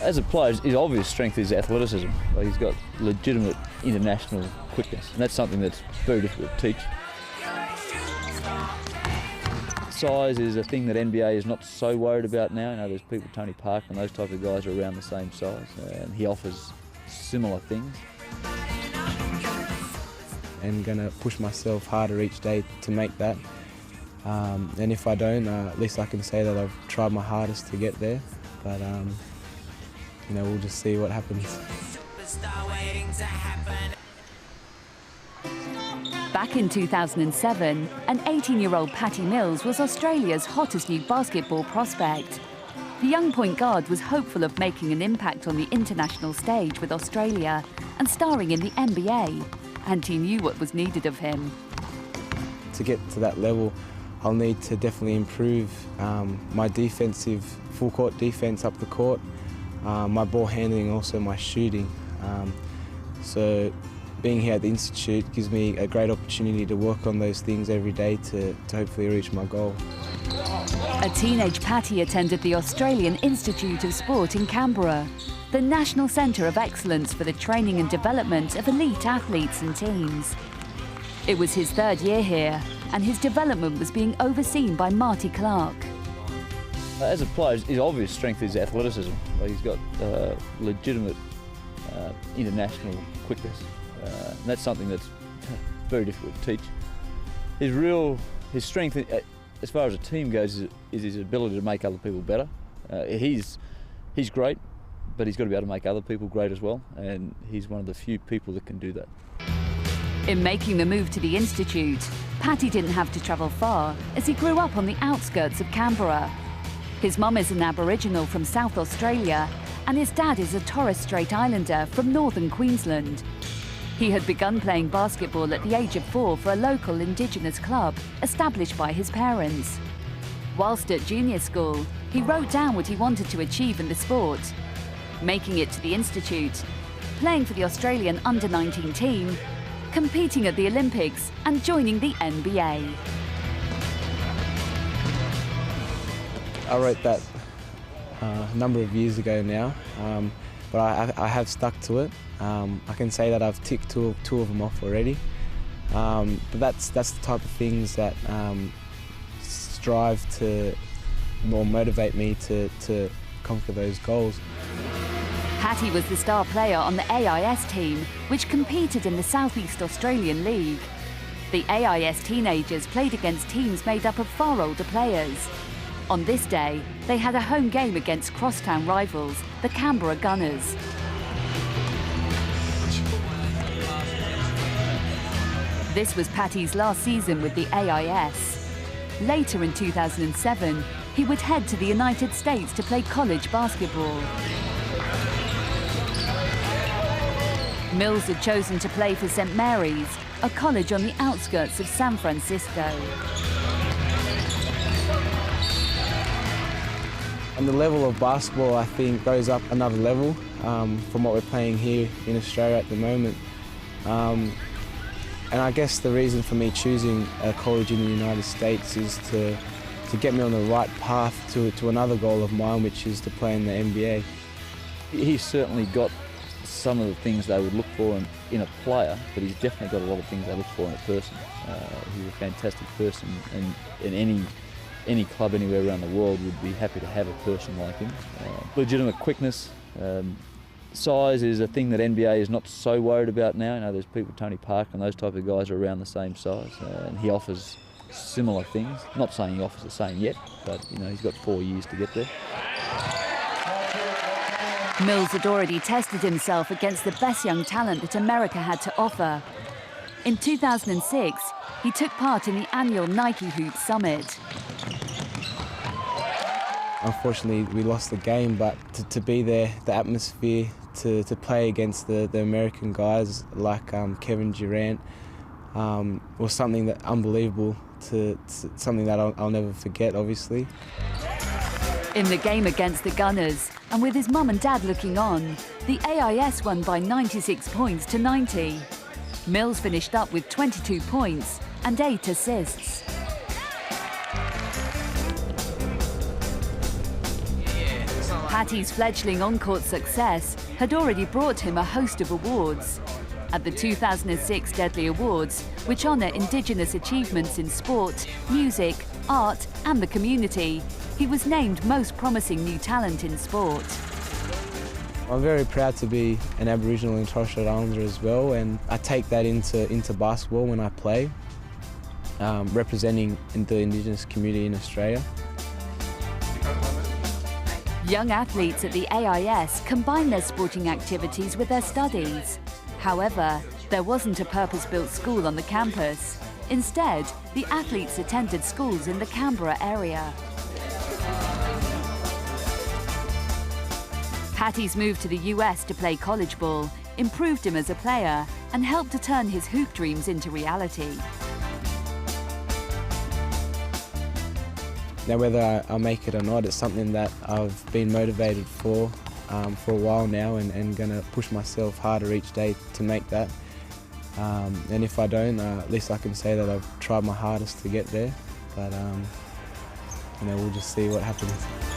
As a player, his obvious strength is athleticism. Like, he's got legitimate international quickness, and that's something that's very difficult to teach. Size is a thing that NBA is not so worried about now. You know, there's people, Tony Parker and those type of guys are around the same size, and he offers similar things. And going to push myself harder each day to make that. And if I don't, at least I can say that I've tried my hardest to get there. But you know, we'll just see what happens. Back in 2007, an 18-year-old Patty Mills was Australia's hottest new basketball prospect. The young point guard was hopeful of making an impact on the international stage with Australia and starring in the NBA, and he knew what was needed of him. To get to that level, I'll need to definitely improve my defensive, full-court defence up the court, my ball handling, also my shooting. So being here at the Institute gives me a great opportunity to work on those things every day to hopefully reach my goal. A teenage Patty attended the Australian Institute of Sport in Canberra, the national centre of excellence for the training and development of elite athletes and teams. It was his third year here, and his development was being overseen by Marty Clark. As a player, his obvious strength is athleticism. Like, he's got legitimate international quickness, and that's something that's very difficult to teach. His strength, as far as a team goes, is his ability to make other people better. He's great, but he's got to be able to make other people great as well, and he's one of the few people that can do that. In making the move to the Institute, Patty didn't have to travel far, as he grew up on the outskirts of Canberra. His mum is an Aboriginal from South Australia, and his dad is a Torres Strait Islander from northern Queensland. He had begun playing basketball at the age of 4 for a local Indigenous club established by his parents. Whilst at junior school, he wrote down what he wanted to achieve in the sport, making it to the Institute, playing for the Australian under-19 team, competing at the Olympics and joining the NBA. I wrote that a number of years ago now, but I have stuck to it. I can say that I've ticked two of them off already, but that's the type of things that strive to or motivate me to conquer those goals. Patty was the star player on the AIS team, which competed in the Southeast Australian League. The AIS teenagers played against teams made up of far older players. On this day, they had a home game against crosstown rivals, the Canberra Gunners. This was Patty's last season with the AIS. Later in 2007, he would head to the United States to play college basketball. Mills had chosen to play for St. Mary's, a college on the outskirts of San Francisco. And the level of basketball, I think, goes up another level from what we're playing here in Australia at the moment. And I guess the reason for me choosing a college in the United States is to get me on the right path to another goal of mine, which is to play in the NBA. He's certainly got some of the things they would look for in a player, but he's definitely got a lot of things they look for in a person. He's a fantastic person, and in any club anywhere around the world would be happy to have a person like him. Legitimate quickness. Size is a thing that NBA is not so worried about now. You know, there's people, Tony Parker and those type of guys are around the same size, and he offers similar things. Not saying he offers the same yet, but you know, he's got 4 years to get there. Mills had already tested himself against the best young talent that America had to offer. In 2006, he took part in the annual Nike Hoops Summit. Unfortunately, we lost the game, but to be there, the atmosphere, to play against the American guys like Kevin Durant was something that unbelievable, something that I'll never forget, obviously. In the game against the Gunners, and with his mum and dad looking on, the AIS won by 96 points to 90. Mills finished up with 22 points and 8 assists. Patty's fledgling on-court success had already brought him a host of awards. At the 2006 Deadly Awards, which honour Indigenous achievements in sport, music, art and the community, he was named Most Promising New Talent in Sport. I'm very proud to be an Aboriginal and Torres Strait Islander as well, and I take that into basketball when I play, representing the Indigenous community in Australia. Young athletes at the AIS combine their sporting activities with their studies. However, there wasn't a purpose-built school on the campus. Instead, the athletes attended schools in the Canberra area. Patty's move to the US to play college ball improved him as a player and helped to turn his hoop dreams into reality. Now, whether I make it or not, it's something that I've been motivated for a while now, and going to push myself harder each day to make that. And if I don't, at least I can say that I've tried my hardest to get there. But we'll just see what happens.